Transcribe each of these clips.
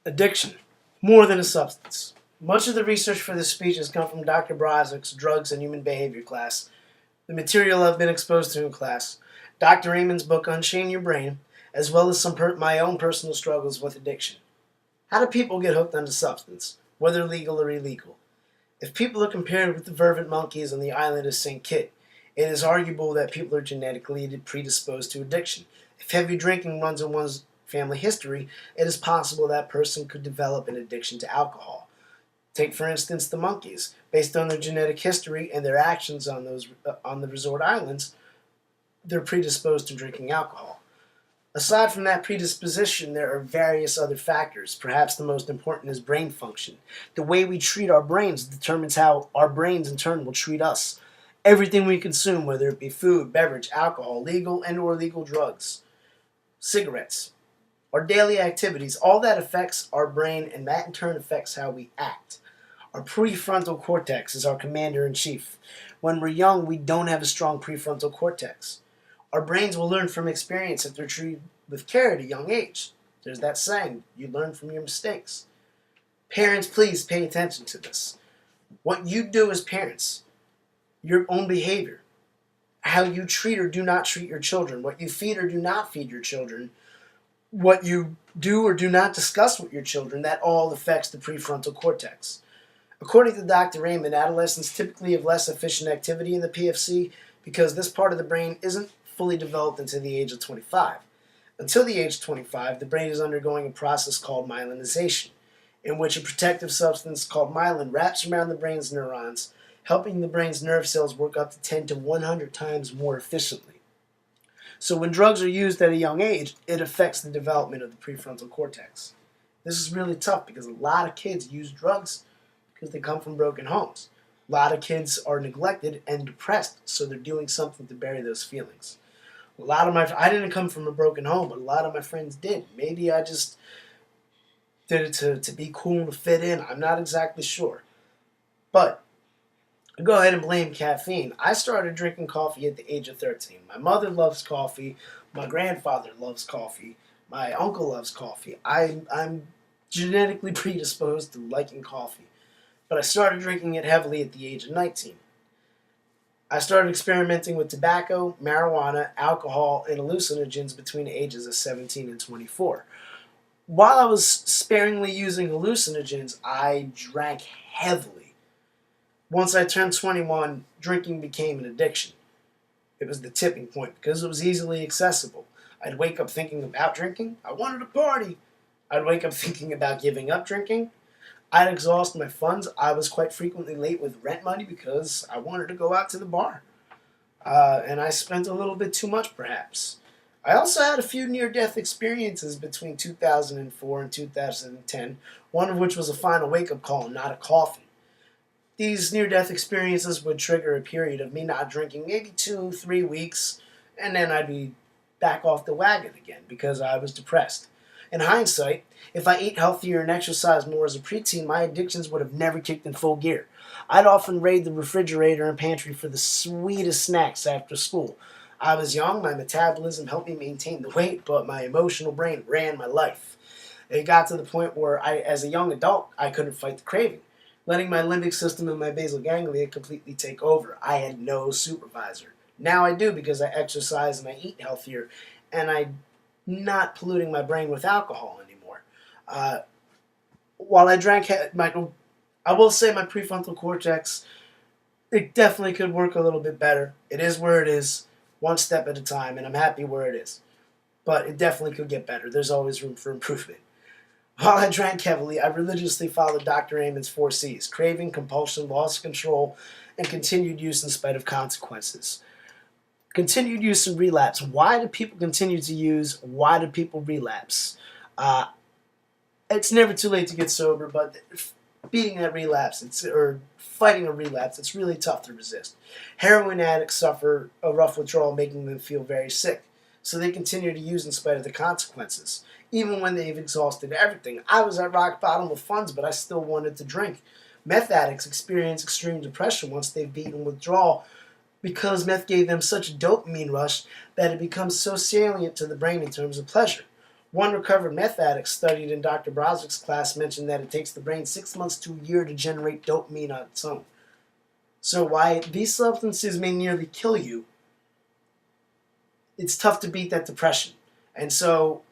Addiction, more than a substance. Much of the research for this speech has come from Dr. Brazik's Drugs and Human Behavior class, the material I've been exposed to in class, Dr. Amon's book Unchain Your Brain, as well as my own personal struggles with addiction. How do people get hooked onto substance, whether legal or illegal? If people are compared with the vervet monkeys on the island of St. Kitts, it is arguable that people are genetically predisposed to addiction. If heavy drinking runs in one's family history, it is possible that person could develop an addiction to alcohol. Take, for instance, the monkeys. Based on their genetic history and their actions on the resort islands, they're predisposed to drinking alcohol. Aside from that predisposition, there are various other factors. Perhaps the most important is brain function. The way we treat our brains determines how our brains in turn will treat us. Everything we consume, whether it be food, beverage, alcohol, legal and or illegal drugs, cigarettes, our daily activities, all that affects our brain, and that in turn affects how we act. Our prefrontal cortex is our commander-in-chief. When we're young, we don't have a strong prefrontal cortex. Our brains will learn from experience if they're treated with care at a young age. There's that saying, you learn from your mistakes. Parents, please pay attention to this. What you do as parents, your own behavior, how you treat or do not treat your children, what you feed or do not feed your children, what you do or do not discuss with your children, that all affects the prefrontal cortex. According to Dr. Raymond, adolescents typically have less efficient activity in the PFC because this part of the brain isn't fully developed until the age of 25. Until the age of 25, the brain is undergoing a process called myelinization, in which a protective substance called myelin wraps around the brain's neurons, helping the brain's nerve cells work up to 10 to 100 times more efficiently. So when drugs are used at a young age, it affects the development of the prefrontal cortex. This is really tough because a lot of kids use drugs because they come from broken homes. A lot of kids are neglected and depressed, so they're doing something to bury those feelings. I didn't come from a broken home, but a lot of my friends did. Maybe I just did it to be cool and to fit in. I'm not exactly sure. But I go ahead and blame caffeine. I started drinking coffee at the age of 13. My mother loves coffee. My grandfather loves coffee. My uncle loves coffee. I'm genetically predisposed to liking coffee. But I started drinking it heavily at the age of 19. I started experimenting with tobacco, marijuana, alcohol, and hallucinogens between the ages of 17 and 24. While I was sparingly using hallucinogens, I drank heavily. Once I turned 21, drinking became an addiction. It was the tipping point because it was easily accessible. I'd wake up thinking about drinking. I wanted to party. I'd wake up thinking about giving up drinking. I'd exhaust my funds. I was quite frequently late with rent money because I wanted to go out to the bar. And I spent a little bit too much, perhaps. I also had a few near-death experiences between 2004 and 2010, one of which was a final wake-up call, not a coffin. These near-death experiences would trigger a period of me not drinking, maybe 2-3 weeks, and then I'd be back off the wagon again because I was depressed. In hindsight, if I ate healthier and exercised more as a preteen, my addictions would have never kicked in full gear. I'd often raid the refrigerator and pantry for the sweetest snacks after school. I was young, my metabolism helped me maintain the weight, but my emotional brain ran my life. It got to the point where as a young adult, I couldn't fight the craving, letting my limbic system and my basal ganglia completely take over. I had no supervisor. Now I do because I exercise and I eat healthier, and I'm not polluting my brain with alcohol anymore. While I drank, I will say my prefrontal cortex, it definitely could work a little bit better. It is where it is, one step at a time, and I'm happy where it is. But it definitely could get better. There's always room for improvement. While I drank heavily, I religiously followed Dr. Amon's 4 C's: craving, compulsion, loss of control, and continued use in spite of consequences. Continued use and relapse. Why do people continue to use? Why do people relapse? It's never too late to get sober, but beating that relapse, or fighting a relapse, it's really tough to resist. Heroin addicts suffer a rough withdrawal, making them feel very sick, so they continue to use in spite of the consequences, even when they've exhausted everything. I was at rock bottom with funds, but I still wanted to drink. Meth addicts experience extreme depression once they've beaten withdrawal, because meth gave them such a dopamine rush that it becomes so salient to the brain in terms of pleasure. One recovered meth addict studied in Dr. Broderick's class mentioned that it takes the brain 6 months to a year to generate dopamine on its own. So while these substances may nearly kill you, it's tough to beat that depression. And so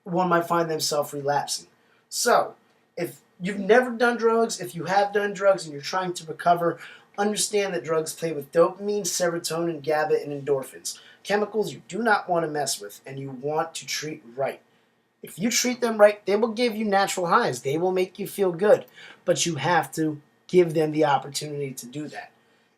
one might find themselves relapsing. So if you've never done drugs, if you have done drugs and you're trying to recover, understand that drugs play with dopamine, serotonin, GABA, and endorphins. Chemicals you do not want to mess with and you want to treat right. If you treat them right, they will give you natural highs. They will make you feel good. But you have to give them the opportunity to do that.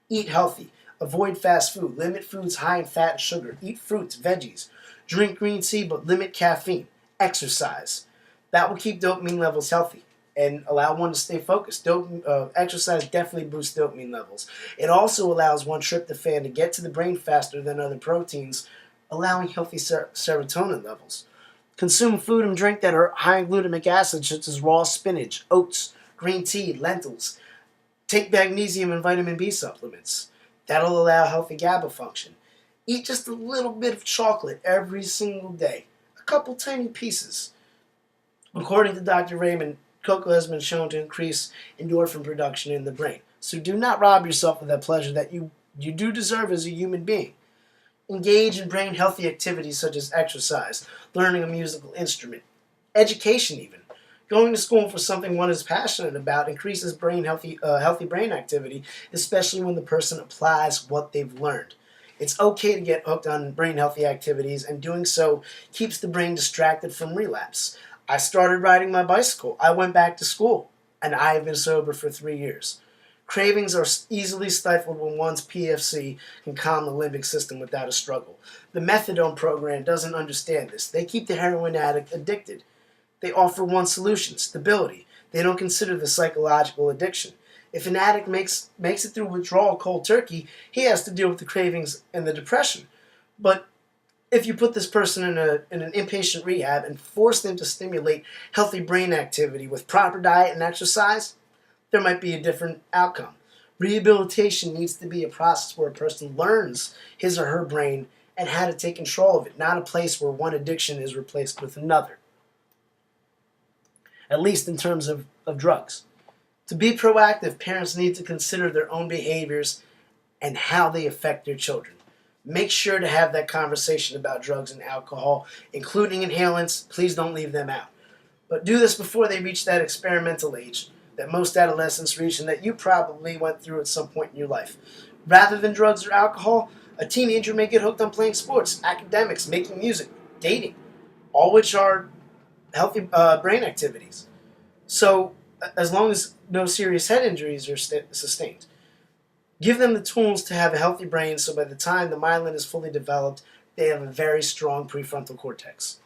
Eat healthy. Avoid fast food. Limit foods high in fat and sugar. Eat fruits, veggies. Drink green tea, but limit caffeine. Exercise. That will keep dopamine levels healthy and allow one to stay focused. Exercise definitely boosts dopamine levels. It also allows one tryptophan to get to the brain faster than other proteins, allowing healthy serotonin levels. Consume food and drink that are high in glutamic acid, such as raw spinach, oats, green tea, lentils. Take magnesium and vitamin B supplements. That'll allow healthy GABA function. Eat just a little bit of chocolate every single day. A couple tiny pieces. According to Dr. Raymond, cocoa has been shown to increase endorphin production in the brain. So do not rob yourself of that pleasure that you do deserve as a human being. Engage in brain-healthy activities such as exercise, learning a musical instrument, education even. Going to school for something one is passionate about increases healthy brain activity, especially when the person applies what they've learned. It's okay to get hooked on brain-healthy activities, and doing so keeps the brain distracted from relapse. I started riding my bicycle. I went back to school, and I have been sober for 3 years. Cravings are easily stifled when one's PFC can calm the limbic system without a struggle. The methadone program doesn't understand this. They keep the heroin addict addicted. They offer one solution, stability. They don't consider the psychological addiction. If an addict makes it through withdrawal cold turkey, he has to deal with the cravings and the depression. But if you put this person in an inpatient rehab and force them to stimulate healthy brain activity with proper diet and exercise, there might be a different outcome. Rehabilitation needs to be a process where a person learns his or her brain and how to take control of it, not a place where one addiction is replaced with another. At least in terms of drugs. To be proactive, parents need to consider their own behaviors and how they affect their children. Make sure to have that conversation about drugs and alcohol, including inhalants. Please don't leave them out. But do this before they reach that experimental age that most adolescents reach and that you probably went through at some point in your life. Rather than drugs or alcohol, a teenager may get hooked on playing sports, academics, making music, dating, all which are healthy brain activities. So as long as no serious head injuries are sustained. Give them the tools to have a healthy brain so by the time the myelin is fully developed, they have a very strong prefrontal cortex.